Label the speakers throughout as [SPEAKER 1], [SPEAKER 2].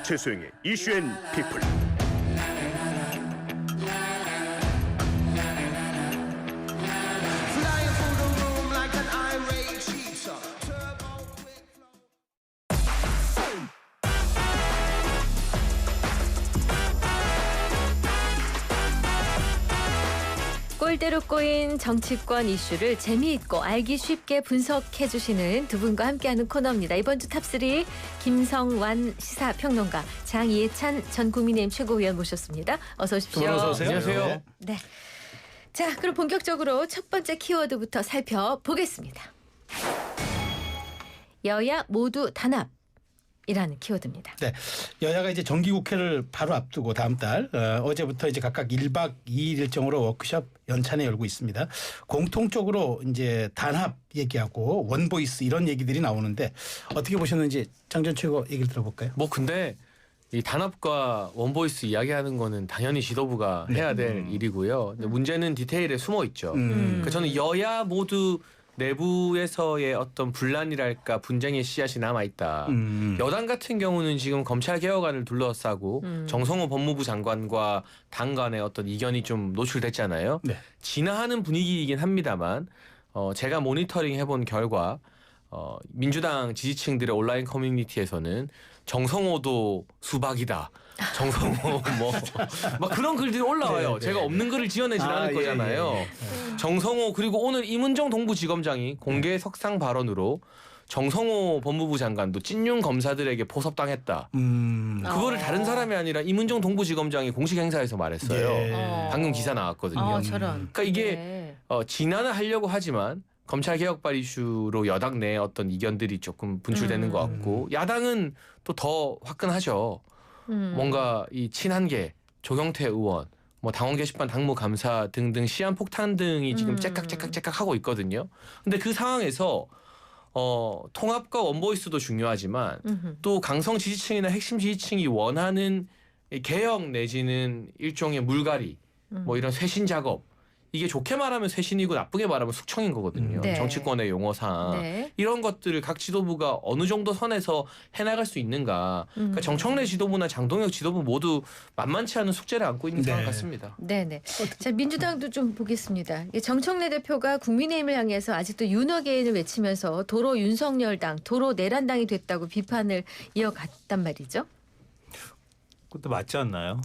[SPEAKER 1] 최소영의 이슈앤피플.
[SPEAKER 2] 꼴대로 꼬인 정치권 이슈를 재미있고 알기 쉽게 분석해주시는 두 분과 함께하는 코너입니다. 이번 주 탑3 김성완 시사평론가, 장이해찬 전 국민의힘 최고위원 모셨습니다. 어서 오십시오.
[SPEAKER 3] 어서 오세요.
[SPEAKER 4] 안녕하세요.
[SPEAKER 2] 네. 자, 그럼 본격적으로 첫 번째 키워드부터 살펴보겠습니다. 여야 모두 단합이라는 키워드입니다.
[SPEAKER 3] 네, 여야가 이제 정기국회를 바로 앞두고 다음 달 어제부터 이제 각각 1박 2일 일정으로 워크숍 연찬회 열고 있습니다. 공통적으로 이제 단합 얘기하고 원보이스 이런 얘기들이 나오는데 어떻게 보셨는지 장전 최고 얘기를 들어볼까요?
[SPEAKER 4] 뭐 근데 이 단합과 원보이스 이야기하는 거는 당연히 지도부가 해야 될 일이고요. 근데 문제는 디테일에 숨어 있죠. 그러니까 저는 여야 모두 내부에서의 어떤 분란이랄까 분쟁의 씨앗이 남아있다. 여당 같은 경우는 지금 검찰 개혁안을 둘러싸고 정성호 법무부 장관과 당 간의 어떤 이견이 좀 노출됐잖아요.
[SPEAKER 3] 네.
[SPEAKER 4] 진화하는 분위기이긴 합니다만 제가 모니터링 해본 결과 민주당 지지층들의 온라인 커뮤니티에서는 정성호도 수박이다. 정성호 뭐 막 그런 글들이 올라와요.
[SPEAKER 3] 네, 네.
[SPEAKER 4] 제가 없는 글을 지어내진 않을 거잖아요. 정성호 그리고 오늘 임은정 동부지검장이 공개 석상 발언으로 정성호 법무부 장관도 찐윤 검사들에게 포섭당했다. 그거를 다른 사람이 아니라 임은정 동부지검장이 공식 행사에서 말했어요.
[SPEAKER 3] 네.
[SPEAKER 4] 방금 기사 나왔거든요.
[SPEAKER 2] 저런.
[SPEAKER 4] 그러니까 이게
[SPEAKER 2] 네.
[SPEAKER 4] 진화는 하려고 하지만 검찰 개혁발 이슈로 여당 내에 어떤 이견들이 조금 분출되는 것 같고 야당은 또 더 화끈하죠. 뭔가 이 친한계, 조경태 의원, 뭐 당원 게시판 당무 감사 등등 시한 폭탄 등이 지금 째깍째깍째깍 하고 있거든요. 근데 그 상황에서 통합과 원보이스도 중요하지만 또 강성 지지층이나 핵심 지지층이 원하는 개혁 내지는 일종의 물갈이, 뭐 이런 쇄신 작업. 이게 좋게 말하면 쇄신이고 나쁘게 말하면 숙청인 거거든요.
[SPEAKER 2] 네.
[SPEAKER 4] 정치권의 용어상.
[SPEAKER 2] 네.
[SPEAKER 4] 이런 것들을 각 지도부가 어느 정도 선에서 해나갈 수 있는가. 그러니까 정청래 지도부나 장동혁 지도부 모두 만만치 않은 숙제를 안고 있는
[SPEAKER 3] 네.
[SPEAKER 4] 상황 같습니다.
[SPEAKER 2] 네네. 자, 민주당도 좀 보겠습니다. 이 정청래 대표가 국민의힘을 향해서 아직도 윤어게인을 외치면서 도로 윤석열당, 도로 내란당이 됐다고 비판을 이어갔단 말이죠.
[SPEAKER 5] 그것도 맞지 않나요?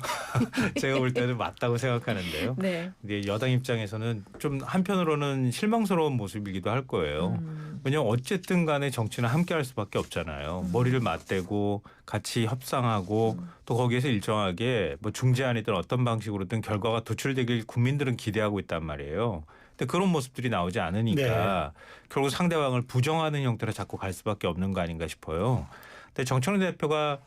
[SPEAKER 5] 제가 볼 때는 맞다고 생각하는데요.
[SPEAKER 2] 네.
[SPEAKER 5] 근데 여당 입장에서는 좀 한편으로는 실망스러운 모습이기도 할 거예요. 왜냐하면 어쨌든 간에 정치는 함께 할 수밖에 없잖아요. 머리를 맞대고 같이 협상하고 또 거기에서 일정하게 뭐 중재안이든 어떤 방식으로든 결과가 도출되길 국민들은 기대하고 있단 말이에요. 근데 그런 모습들이 나오지 않으니까 결국 상대방을 부정하는 형태로 자꾸 갈 수밖에 없는 거 아닌가 싶어요. 근데 정청래 대표가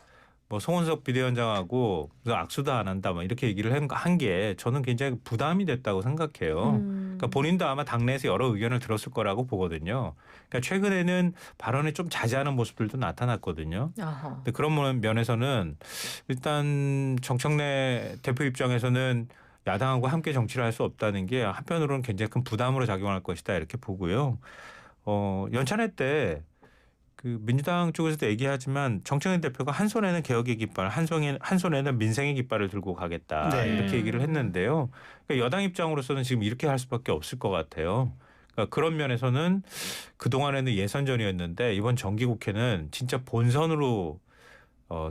[SPEAKER 5] 뭐 송원석 비대위원장하고 악수도 안 한다 뭐 이렇게 얘기를 한 게 저는 굉장히 부담이 됐다고 생각해요. 그러니까 본인도 아마 당내에서 여러 의견을 들었을 거라고 보거든요. 그러니까 최근에는 발언에 좀 자제하는 모습들도 나타났거든요.
[SPEAKER 2] 어허.
[SPEAKER 5] 근데 그런 면에서는 일단 정청래 대표 입장에서는 야당하고 함께 정치를 할 수 없다는 게 한편으로는 굉장히 큰 부담으로 작용할 것이다 이렇게 보고요. 연찬회 때 그 민주당 쪽에서도 얘기하지만 정청래 대표가 한 손에는 개혁의 깃발, 한 손에는 민생의 깃발을 들고 가겠다
[SPEAKER 3] 네.
[SPEAKER 5] 이렇게 얘기를 했는데요. 그러니까 여당 입장으로서는 지금 이렇게 할 수밖에 없을 것 같아요. 그러니까 그런 면에서는 그 동안에는 예선전이었는데 이번 정기국회는 진짜 본선으로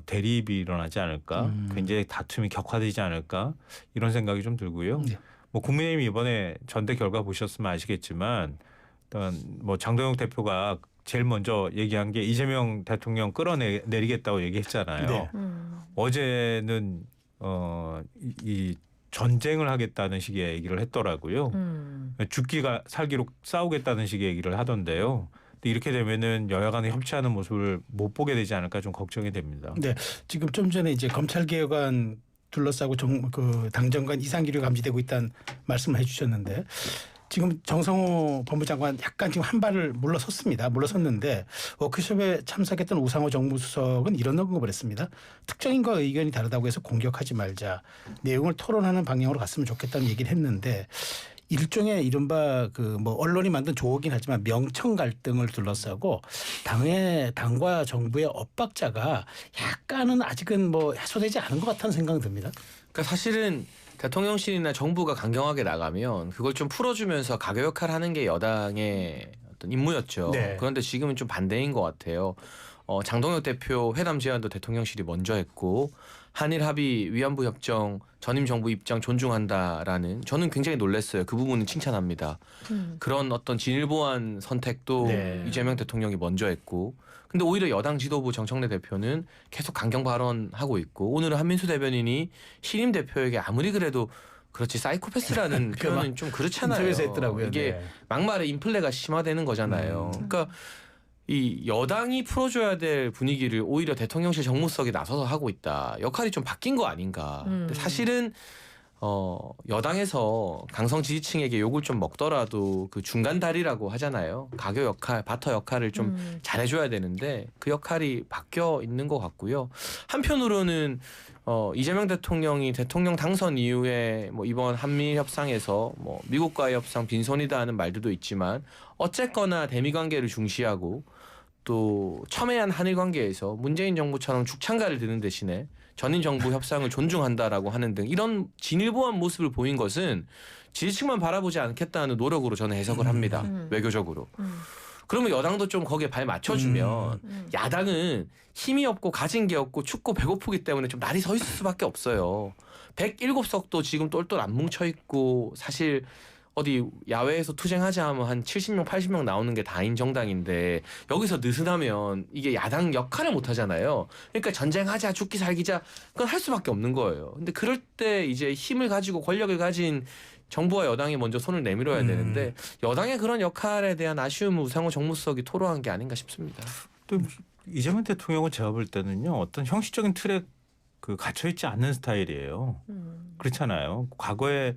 [SPEAKER 5] 대립이 일어나지 않을까, 굉장히 다툼이 격화되지 않을까 이런 생각이 좀 들고요.
[SPEAKER 3] 네.
[SPEAKER 5] 뭐 국민의힘이 이번에 전대 결과 보셨으면 아시겠지만, 일단 뭐 장동혁 대표가 제일 먼저 얘기한 게 이재명 대통령 끌어내리겠다고 얘기했잖아요.
[SPEAKER 3] 네.
[SPEAKER 5] 어제는 이 전쟁을 하겠다는 식의 얘기를 했더라고요. 죽기가 살기로 싸우겠다는 식의 얘기를 하던데요. 근데 이렇게 되면은 여야 간에 협치하는 모습을 못 보게 되지 않을까 좀 걱정이 됩니다.
[SPEAKER 3] 네, 지금 좀 전에 이제 검찰 개혁안 둘러싸고 그 당정 간 이상 기류가 감지되고 있다는 말씀을 해주셨는데. 지금 정성호 법무장관 약간 지금 한 발을 물러섰는데 워크숍에 참석했던 우상호 정무수석은 이런 언급을 했습니다. 특정인과 의견이 다르다고 해서 공격하지 말자. 내용을 토론하는 방향으로 갔으면 좋겠다는 얘기를 했는데 일종의 이른바 그 뭐 언론이 만든 조어긴 하지만 명청 갈등을 둘러싸고 당과 정부의 엇박자가 약간은 아직은 뭐 해소되지 않은 것 같다는 생각이 듭니다.
[SPEAKER 4] 그러니까 사실은 대통령실이나 정부가 강경하게 나가면 그걸 좀 풀어주면서 가교 역할을 하는 게 여당의 어떤 임무였죠.
[SPEAKER 3] 네.
[SPEAKER 4] 그런데 지금은 좀 반대인 것 같아요. 장동혁 대표 회담 제안도 대통령실이 먼저 했고 한일 합의 위안부 협정 전임 정부 입장 존중한다라는 저는 굉장히 놀랐어요. 그 부분은 칭찬합니다. 그런 어떤 진일보한 선택도
[SPEAKER 3] 네.
[SPEAKER 4] 이재명 대통령이 먼저 했고 근데 오히려 여당 지도부 정청래 대표는 계속 강경 발언하고 있고 오늘은 한민수 대변인이 신임 대표에게 아무리 그래도 그렇지 사이코패스라는 표현은 좀 그렇잖아요.
[SPEAKER 3] 인터뷰에서 했더라고요.
[SPEAKER 4] 이게
[SPEAKER 3] 네.
[SPEAKER 4] 막말의 인플레가 심화되는 거잖아요. 그러니까 이 여당이 풀어줘야 될 분위기를 오히려 대통령실 정무석이 나서서 하고 있다. 역할이 좀 바뀐 거 아닌가. 근데 사실은 여당에서 강성 지지층에게 욕을 좀 먹더라도 그 중간 다리라고 하잖아요. 가교 역할, 바터 역할을 좀 잘해줘야 되는데 그 역할이 바뀌어 있는 것 같고요. 한편으로는 이재명 대통령이 대통령 당선 이후에 뭐 이번 한미 협상에서 뭐 미국과의 협상 빈손이다 하는 말들도 있지만 어쨌거나 대미 관계를 중시하고 또 첨예한 한일 관계에서 문재인 정부처럼 죽창가를 드는 대신에 전임 정부 협상을 존중한다라고 하는 등 이런 진일보한 모습을 보인 것은 지지층만 바라보지 않겠다는 노력으로 저는 해석을 합니다. 외교적으로. 그러면 여당도 좀 거기에 발 맞춰주면 야당은 힘이 없고 가진 게 없고 춥고 배고프기 때문에 좀 날이 서 있을 수밖에 없어요. 107석도 지금 똘똘 안 뭉쳐있고 사실 어디 야외에서 투쟁하자 하면 한 70명 80명 나오는 게 다인 정당인데 여기서 느슨하면 이게 야당 역할을 못 하잖아요. 그러니까 전쟁하자 죽기 살기자 그건 할 수밖에 없는 거예요. 근데 그럴 때 이제 힘을 가지고 권력을 가진 정부와 여당이 먼저 손을 내밀어야 되는데 여당의 그런 역할에 대한 아쉬움을 우상호 정무수석이 토로한 게 아닌가 싶습니다.
[SPEAKER 5] 또 이재명 대통령은 제가 볼 때는요 어떤 형식적인 틀에 그 갇혀 있지 않는 스타일이에요. 그렇잖아요. 과거에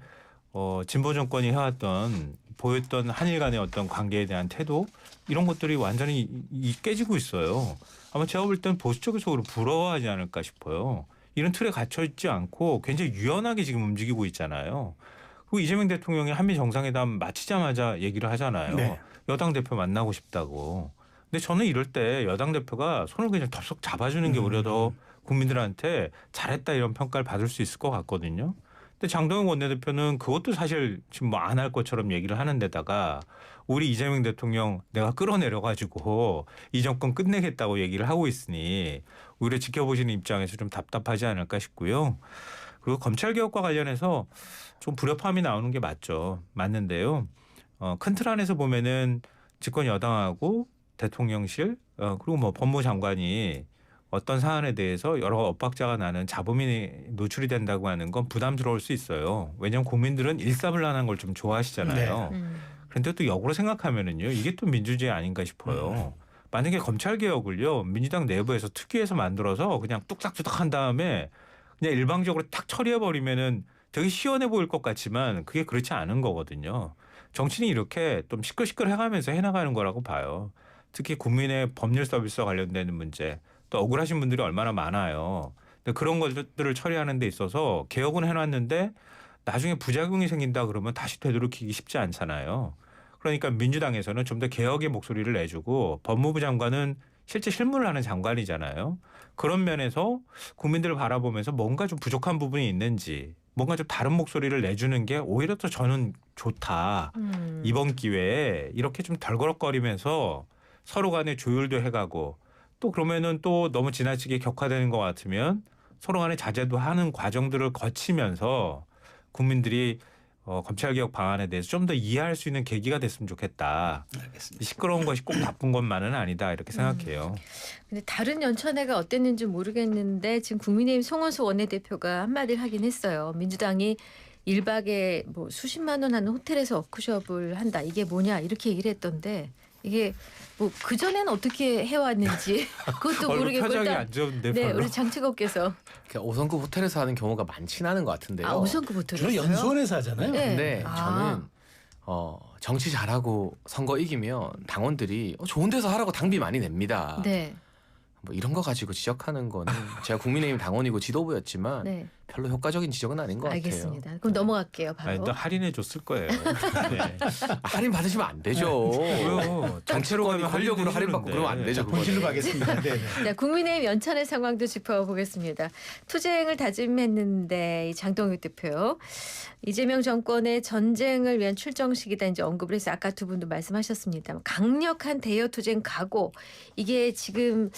[SPEAKER 5] 진보 정권이 해왔던 보였던 한일 간의 어떤 관계에 대한 태도 이런 것들이 완전히 깨지고 있어요. 아마 제가 볼 때는 보수 쪽에서 오히려 부러워하지 않을까 싶어요. 이런 틀에 갇혀 있지 않고 굉장히 유연하게 지금 움직이고 있잖아요. 그리고 이재명 대통령이 한미 정상회담 마치자마자 얘기를 하잖아요.
[SPEAKER 3] 네.
[SPEAKER 5] 여당 대표 만나고 싶다고. 근데 저는 이럴 때 여당 대표가 손을 그냥 덥석 잡아주는 게 오히려 더 국민들한테 잘했다 이런 평가를 받을 수 있을 것 같거든요. 근데 장동영 원내대표는 그것도 사실 지금 뭐 안 할 것처럼 얘기를 하는 데다가 우리 이재명 대통령 내가 끌어내려가지고 이 정권 끝내겠다고 얘기를 하고 있으니 오히려 지켜보시는 입장에서 좀 답답하지 않을까 싶고요. 그리고 검찰개혁과 관련해서 좀 불협화음이 나오는 게 맞는데요. 큰 틀 안에서 보면은 집권 여당하고 대통령실 그리고 뭐 법무장관이 어떤 사안에 대해서 여러 엇박자가 나는 잡음이 노출이 된다고 하는 건 부담스러울 수 있어요. 왜냐하면 국민들은 일사불란한 걸 좀 좋아하시잖아요.
[SPEAKER 3] 네.
[SPEAKER 5] 그런데 또 역으로 생각하면은요, 이게 또 민주주의 아닌가 싶어요. 만약에 검찰 개혁을요, 민주당 내부에서 특위에서 만들어서 그냥 뚝딱뚝딱 한 다음에 그냥 일방적으로 탁 처리해 버리면은 되게 시원해 보일 것 같지만 그게 그렇지 않은 거거든요. 정치는 이렇게 좀 시끌시끌 해가면서 해나가는 거라고 봐요. 특히 국민의 법률 서비스와 관련되는 문제. 또 억울하신 분들이 얼마나 많아요. 근데 그런 것들을 처리하는 데 있어서 개혁은 해놨는데 나중에 부작용이 생긴다 그러면 다시 되돌이키기 쉽지 않잖아요. 그러니까 민주당에서는 좀 더 개혁의 목소리를 내주고 법무부 장관은 실제 실무를 하는 장관이잖아요. 그런 면에서 국민들을 바라보면서 뭔가 좀 부족한 부분이 있는지 뭔가 좀 다른 목소리를 내주는 게 오히려 더 저는 좋다. 이번 기회에 이렇게 좀 덜거럭거리면서 서로 간에 조율도 해가고 또 그러면은 또 너무 지나치게 격화되는 것 같으면 서로 간에 자제도 하는 과정들을 거치면서 국민들이 검찰개혁 방안에 대해서 좀 더 이해할 수 있는 계기가 됐으면 좋겠다.
[SPEAKER 3] 알겠습니다.
[SPEAKER 5] 시끄러운 것이 꼭 나쁜 것만은 아니다 이렇게 생각해요.
[SPEAKER 2] 근데 다른 연천회가 어땠는지 모르겠는데 지금 국민의힘 송원수 원내대표가 한마디를 하긴 했어요. 민주당이 1박에 뭐 수십만 원 하는 호텔에서 워크숍을 한다. 이게 뭐냐 이렇게 얘기를 했던데 이게 뭐 그전에는 어떻게 해왔는지 그것도 모르겠고
[SPEAKER 5] 표정이
[SPEAKER 2] 일단
[SPEAKER 5] 안 좋은데
[SPEAKER 2] 네,
[SPEAKER 5] 별로.
[SPEAKER 2] 우리 장치국께서
[SPEAKER 4] 5성급 호텔에서 하는 경우가 많지는 않은 것 같은데요.
[SPEAKER 2] 5성급 호텔에서요?
[SPEAKER 3] 주로 연수원에서 하잖아요.
[SPEAKER 2] 네.
[SPEAKER 4] 근데
[SPEAKER 2] 아.
[SPEAKER 4] 저는 정치 잘하고 선거 이기면 당원들이 좋은 데서 하라고 당비 많이 냅니다.
[SPEAKER 2] 네.
[SPEAKER 4] 뭐 이런 거 가지고 지적하는 거는 제가 국민의힘 당원이고 지도부였지만
[SPEAKER 2] 네.
[SPEAKER 4] 별로 효과적인 지적은 아닌 것 같아요.
[SPEAKER 2] 알겠습니다. 그럼 넘어갈게요. 바로.
[SPEAKER 5] 아니, 또 할인해 줬을 거예요. 네.
[SPEAKER 4] 할인 받으시면 안 되죠.
[SPEAKER 5] 왜요?
[SPEAKER 4] 단체로 가면 권력으로 할인 받고 그러면 안 되죠.
[SPEAKER 3] 본질로
[SPEAKER 4] 그거는.
[SPEAKER 3] 가겠습니다. 네.
[SPEAKER 2] 자, 국민의힘 연천의 상황도 짚어보겠습니다. 투쟁을 다짐했는데 이 장동혁 대표 이재명 정권의 전쟁을 위한 출정식이다 이제 언급을 해서 아까 두 분도 말씀하셨습니다. 강력한 대여 투쟁 각오 이게 지금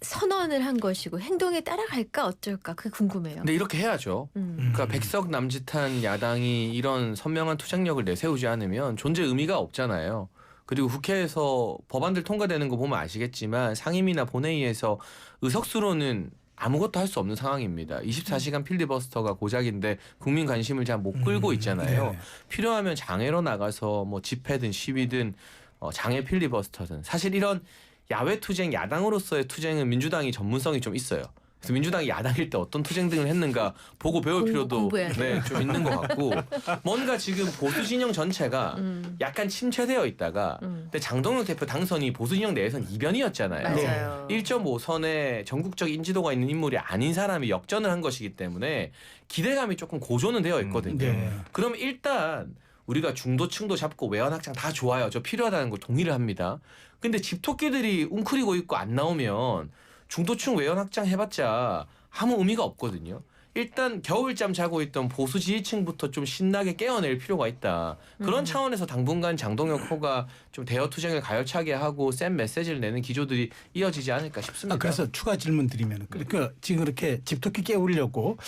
[SPEAKER 2] 선언을 한 것이고 행동에 따라갈까 어쩔까 그게 궁금해요.
[SPEAKER 4] 근데 이렇게 해야죠. 그러니까 백석 남짓한 야당이 이런 선명한 투쟁력을 내세우지 않으면 존재 의미가 없잖아요. 그리고 국회에서 법안들 통과되는 거 보면 아시겠지만 상임위나 본회의에서 의석수로는 아무것도 할 수 없는 상황입니다. 24시간 필리버스터가 고작인데 국민 관심을 잘 못 끌고 있잖아요.
[SPEAKER 3] 네.
[SPEAKER 4] 필요하면 장애로 나가서 뭐 집회든 시위든 장애 필리버스터든 사실 이런 야외 투쟁, 야당으로서의 투쟁은 민주당이 전문성이 좀 있어요. 그래서 민주당이 야당일 때 어떤 투쟁 등을 했는가 보고 배울 필요도
[SPEAKER 2] 공부해야 돼요.
[SPEAKER 4] 좀 있는 것 같고 뭔가 지금 보수 진영 전체가 약간 침체되어 있다가 근데 장동혁 대표 당선이 보수 진영 내에서는 이변이었잖아요.
[SPEAKER 2] 맞아요.
[SPEAKER 4] 1.5선에 전국적 인지도가 있는 인물이 아닌 사람이 역전을 한 것이기 때문에 기대감이 조금 고조는 되어 있거든요.
[SPEAKER 3] 네.
[SPEAKER 4] 그럼 일단 우리가 중도층도 잡고 외연 확장 다 좋아요. 저 필요하다는 걸 동의를 합니다. 근데 집토끼들이 웅크리고 있고 안 나오면 중도층 외연 확장 해봤자 아무 의미가 없거든요. 일단 겨울잠 자고 있던 보수 지지층부터 좀 신나게 깨어낼 필요가 있다. 그런 차원에서 당분간 장동혁 호가 좀 대여 투쟁을 가열차게 하고 센 메시지를 내는 기조들이 이어지지 않을까 싶습니다.
[SPEAKER 3] 그래서 추가 질문 드리면 그러니까 지금 이렇게 집토끼 깨우려고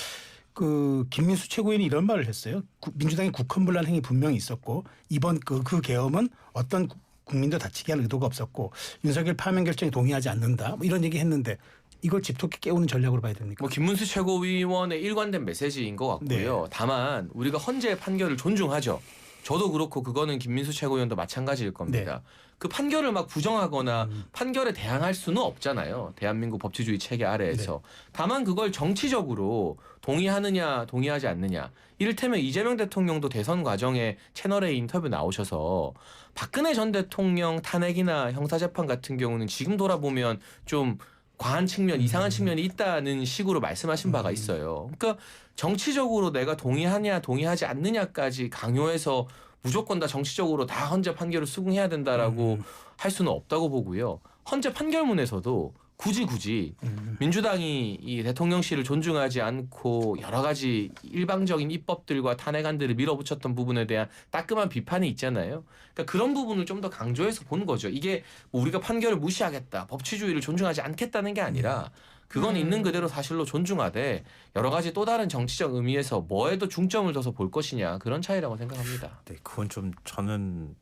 [SPEAKER 3] 그 김민수 최고위원이 이런 말을 했어요. 민주당의 국헌불란 행위 분명히 있었고 이번 그 계엄은 어떤 국민도 다치게 할 의도가 없었고 윤석열 파면 결정에 동의하지 않는다. 뭐 이런 얘기 했는데 이걸 집토끼 깨우는 전략으로 봐야 됩니까?
[SPEAKER 4] 뭐 김문수 최고위원의 일관된 메시지인 것 같고요.
[SPEAKER 3] 네.
[SPEAKER 4] 다만 우리가 헌재의 판결을 존중하죠. 저도 그렇고 그거는 김민수 최고위원도 마찬가지일 겁니다.
[SPEAKER 3] 네.
[SPEAKER 4] 그 판결을 막 부정하거나 판결에 대항할 수는 없잖아요. 대한민국 법치주의 체계 아래에서. 다만 그걸 정치적으로 동의하느냐 동의하지 않느냐. 이를테면 이재명 대통령도 대선 과정에 채널A 인터뷰 나오셔서 박근혜 전 대통령 탄핵이나 형사재판 같은 경우는 지금 돌아보면 좀 과한 측면, 이상한 측면이 있다는 식으로 말씀하신 바가 있어요. 그러니까 정치적으로 내가 동의하냐 동의하지 않느냐까지 강요해서 무조건 다 정치적으로 다 헌재 판결을 수긍해야 된다라고 할 수는 없다고 보고요. 헌재 판결문에서도 굳이 민주당이 이 대통령실을 존중하지 않고 여러 가지 일방적인 입법들과 탄핵안들을 밀어붙였던 부분에 대한 따끔한 비판이 있잖아요. 그러니까 그런 부분을 좀 더 강조해서 본 거죠. 이게 뭐 우리가 판결을 무시하겠다, 법치주의를 존중하지 않겠다는 게 아니라 그건 있는 그대로 사실로 존중하되 여러 가지 또 다른 정치적 의미에서 뭐에도 중점을 둬서 볼 것이냐 그런 차이라고 생각합니다.
[SPEAKER 5] 네, 그건 좀 저는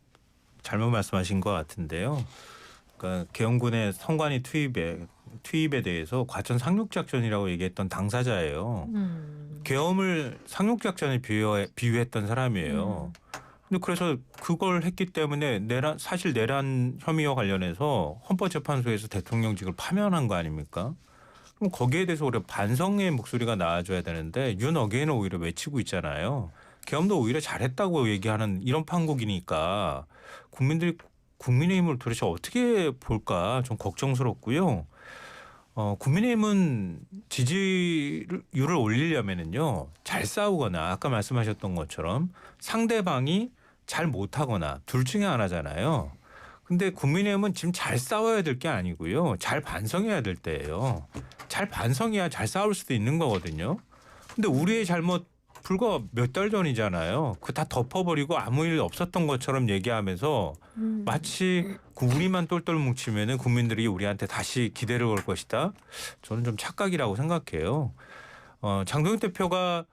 [SPEAKER 5] 잘못 말씀하신 것 같은데요. 그러니까 계엄군의 선관위 투입에 대해서 과천 상륙작전이라고 얘기했던 당사자예요. 계엄을 상륙작전에 비유했던 사람이에요. 근데 그래서 그걸 했기 때문에 사실 내란 혐의와 관련해서 헌법재판소에서 대통령직을 파면한 거 아닙니까? 그럼 거기에 대해서 우리가 반성의 목소리가 나와줘야 되는데 윤 어게인은 오히려 외치고 있잖아요. 계엄도 오히려 잘했다고 얘기하는 이런 판국이니까 국민들이 국민의힘을 도대체 어떻게 볼까 좀 걱정스럽고요. 국민의힘은 지지율을 올리려면은요 잘 싸우거나 아까 말씀하셨던 것처럼 상대방이 잘 못하거나 둘 중에 하나잖아요. 근데 국민의힘은 지금 잘 싸워야 될 게 아니고요. 잘 반성해야 될 때예요. 잘 반성해야 잘 싸울 수도 있는 거거든요. 근데 우리의 잘못 불과 몇 달 전이잖아요. 그 다 덮어버리고 아무 일 없었던 것처럼 얘기하면서 마치 우리만 똘똘 뭉치면은 국민들이 우리한테 다시 기대를 걸 것이다. 저는 좀 착각이라고 생각해요. 장동혁 대표가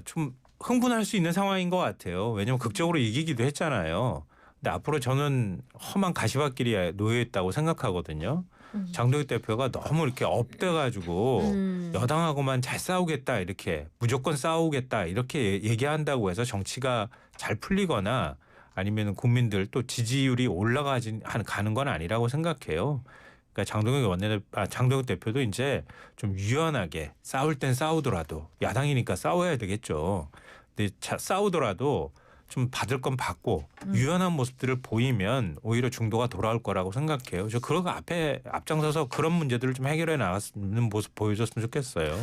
[SPEAKER 5] 좀 흥분할 수 있는 상황인 것 같아요. 왜냐하면 극적으로 이기기도 했잖아요. 근데 앞으로 저는 험한 가시밭길에 놓여 있다고 생각하거든요. 장동혁 대표가 너무 이렇게 업돼가지고 여당하고만 잘 싸우겠다 이렇게 무조건 싸우겠다 이렇게 얘기한다고 해서 정치가 잘 풀리거나 아니면 국민들 또 지지율이 가는 건 아니라고 생각해요. 그러니까 장동혁 대표도 이제 좀 유연하게 싸울 땐 싸우더라도 야당이니까 싸워야 되겠죠. 근데 싸우더라도 좀 받을 건 받고 유연한 모습들을 보이면 오히려 중도가 돌아올 거라고 생각해요. 저 그런 앞장서서 그런 문제들을 좀 해결해 나가는 모습 보여줬으면 좋겠어요.